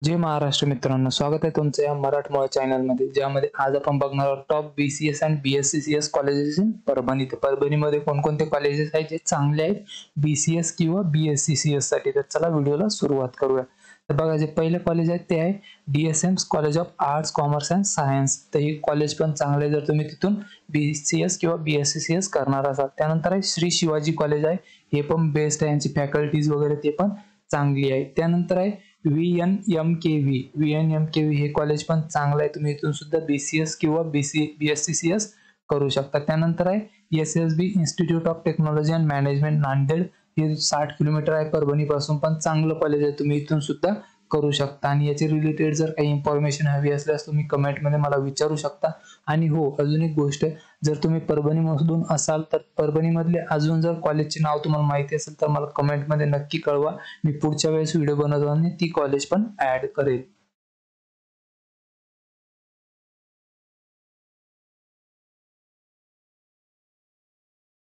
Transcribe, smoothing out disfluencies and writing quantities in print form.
जय महाराष्ट्र मित्रांनो, स्वागत आहे तुमचं या मराठमोळा चॅनलमध्ये, ज्यामध्ये आज आपण बघणार आहोत टॉप BCS आणि BSCCS कॉलेजेस इन परभणी. तर परभणीमध्ये कोणकोणते कॉलेजेस आहेत जे चांगले आहेत BCS किंवा BSCCS साठी. तर चला व्हिडिओला सुरुवात करूया. तर बघा, जे पहिले कॉलेज आहे ते आहे DSM college of arts, commerce and science. तर हे कॉलेज पण चांगले आहे जर तुम्ही तिथून BCS किंवा BSCCS करणार असाल. त्यानंतर आहे श्री शिवाजी कॉलेज आहे, हे पण बेस्ट आहे, यांची फॅकल्टीज वगैरे ते पण चांगली आहे. त्यानंतर आहे VNMKV हे कॉलेज पण चांगलं आहे, तुम्ही इथून सुद्धा BCS किंवा BSCCS करू शकता. त्यानंतर आहे SSB institute of technology and management Nanded, हे 60 किलोमीटर आहे परभणी पासून, पण चांगलं कॉलेज आहे, तुम्ही इथून सुद्धा करू शकता. आणि याचे रिलेटेड जर काही इन्फॉर्मेशन हवी असल्यास तुम्ही कमेंटमध्ये मला विचारू शकता. आणि हो, अजून एक गोष्ट, जर तुम्ही परभणीमधून असाल तर परभणीमधले अजून जर कॉलेजचे नाव तुम्हाला माहिती असेल तर मला कमेंटमध्ये नक्की कळवा. मी पुढच्या वेळेस व्हिडिओ बनवताना ती कॉलेज पण ऍड करेल.